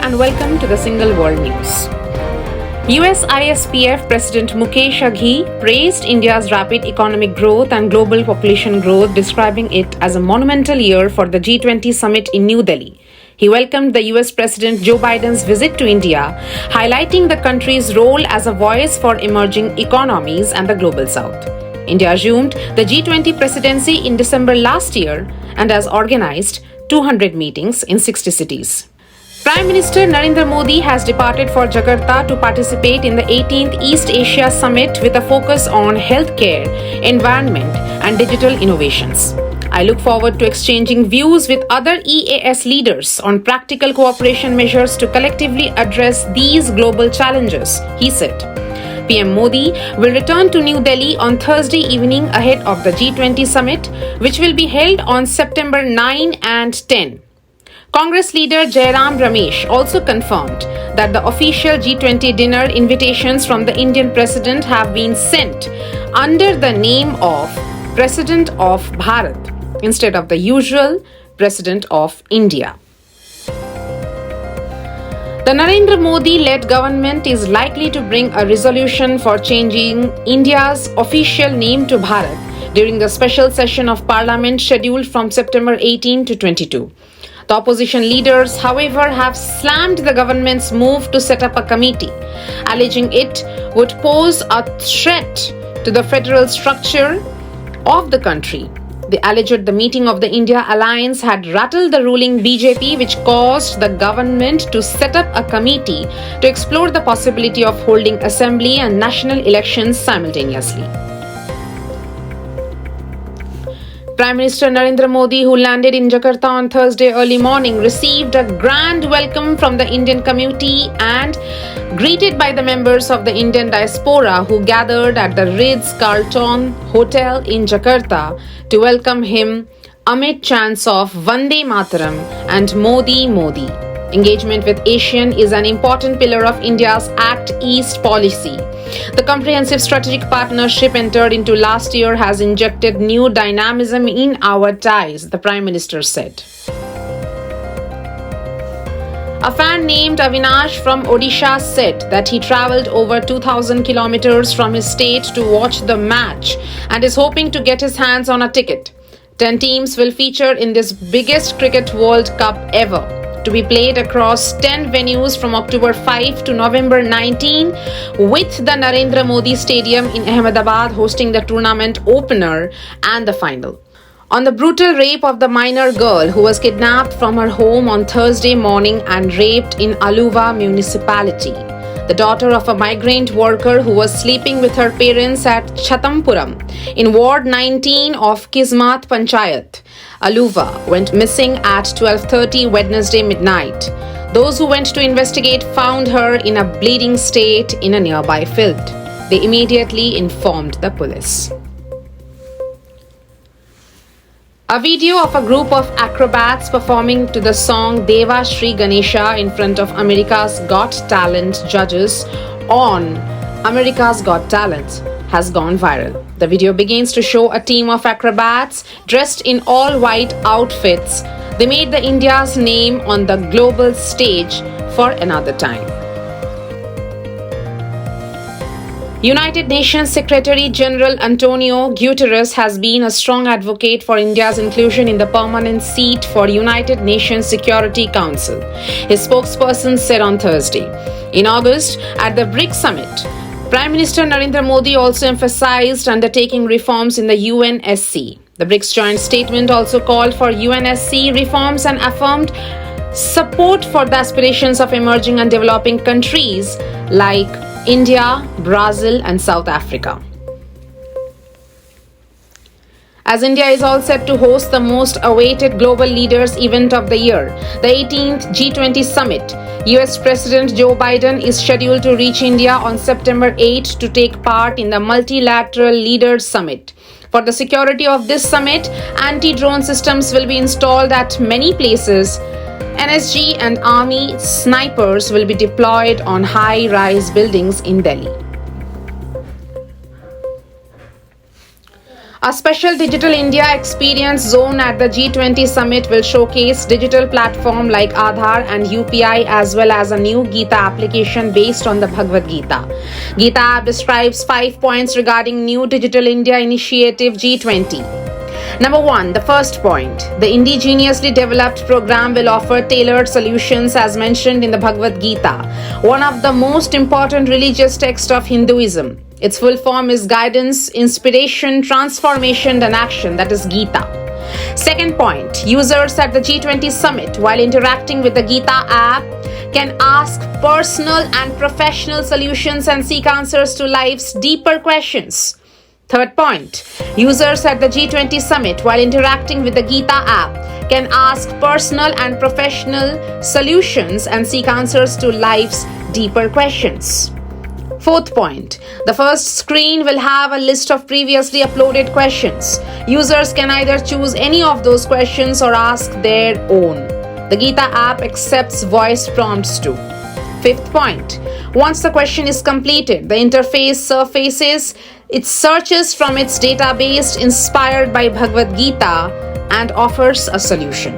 and welcome to the Single World News. US ISPF President Mukesh Aghi praised India's rapid economic growth and global population growth, describing it as a monumental year for the G20 summit in New Delhi. He welcomed the US President Joe Biden's visit to India, highlighting the country's role as a voice for emerging economies and the global south. India assumed the G20 presidency in December last year and has organized 200 meetings in 60 cities. Prime Minister Narendra Modi has departed for Jakarta to participate in the 18th East Asia Summit with a focus on healthcare, environment, and digital innovations. I look forward to exchanging views with other EAS leaders on practical cooperation measures to collectively address these global challenges, he said. PM Modi will return to New Delhi on Thursday evening ahead of the G20 summit, which will be held on September 9 and 10. Congress leader Jairam Ramesh also confirmed that the official G20 dinner invitations from the Indian president have been sent under the name of President of Bharat instead of the usual President of India. The Narendra Modi-led government is likely to bring a resolution for changing India's official name to Bharat during the special session of Parliament scheduled from September 18 to 22. The opposition leaders, however, have slammed the government's move to set up a committee, alleging it would pose a threat to the federal structure of the country. They alleged the meeting of the India Alliance had rattled the ruling BJP, which caused the government to set up a committee to explore the possibility of holding assembly and national elections simultaneously. Prime Minister Narendra Modi, who landed in Jakarta on Thursday early morning, received a grand welcome from the Indian community and greeted by the members of the Indian diaspora who gathered at the Ritz-Carlton Hotel in Jakarta to welcome him amid chants of Vande Mataram and Modi Modi. Engagement with ASEAN is an important pillar of India's Act East policy. The comprehensive strategic partnership entered into last year has injected new dynamism in our ties, the Prime Minister said. A fan named Avinash from Odisha said that he travelled over 2,000 kilometers from his state to watch the match and is hoping to get his hands on a ticket. 10 teams will feature in this biggest cricket World Cup ever, to be played across 10 venues from October 5 to November 19, with the Narendra Modi Stadium in Ahmedabad hosting the tournament opener and the final. On the brutal rape of the minor girl who was kidnapped from her home on Thursday morning and raped in Aluva municipality, the daughter of a migrant worker who was sleeping with her parents at Chatampuram in Ward 19 of Kismat Panchayat, Aluva, went missing at 12:30 Wednesday midnight. Those who went to investigate found her in a bleeding state in a nearby field. They immediately informed the police. A video of a group of acrobats performing to the song Deva Shri Ganesha in front of America's Got Talent judges on America's Got Talent has gone viral. The video begins to show a team of acrobats dressed in all-white outfits. They made the India's name on the global stage for another time. United Nations Secretary General Antonio Guterres has been a strong advocate for India's inclusion in the permanent seat for United Nations Security Council, his spokesperson said on Thursday. In August, at the BRICS summit, Prime Minister Narendra Modi also emphasized undertaking reforms in the UNSC. The BRICS joint statement also called for UNSC reforms and affirmed support for the aspirations of emerging and developing countries like India, Brazil, and South Africa. As India is all set to host the most awaited global leaders event of the year, the 18th G20 summit, US President Joe Biden is scheduled to reach India on September 8 to take part in the multilateral leaders summit. For the security of this summit, anti-drone systems will be installed at many places. NSG and Army snipers will be deployed on high-rise buildings in Delhi. A special Digital India Experience Zone at the G20 Summit will showcase digital platform like Aadhaar and UPI as well as a new Gita application based on the Bhagavad Gita. Gita app describes 5 points regarding new Digital India Initiative G20. Number 1, the first point. The indigenously developed program will offer tailored solutions as mentioned in the Bhagavad Gita, one of the most important religious texts of Hinduism. Its full form is guidance, inspiration, transformation and action, that is Gita. Second point, users at the G20 summit while interacting with the Gita app can ask personal and professional solutions and seek answers to life's deeper questions. Third point, users at the G20 summit while interacting with the Gita app can ask personal and professional solutions and seek answers to life's deeper questions. Fourth point, the first screen will have a list of previously uploaded questions. Users can either choose any of those questions or ask their own. The Gita app accepts voice prompts too. Fifth point, once the question is completed, the interface surfaces its searches from its database inspired by Bhagavad Gita and offers a solution.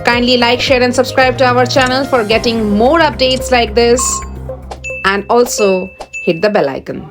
Kindly like, share and subscribe to our channel for getting more updates like this. And also hit the bell icon.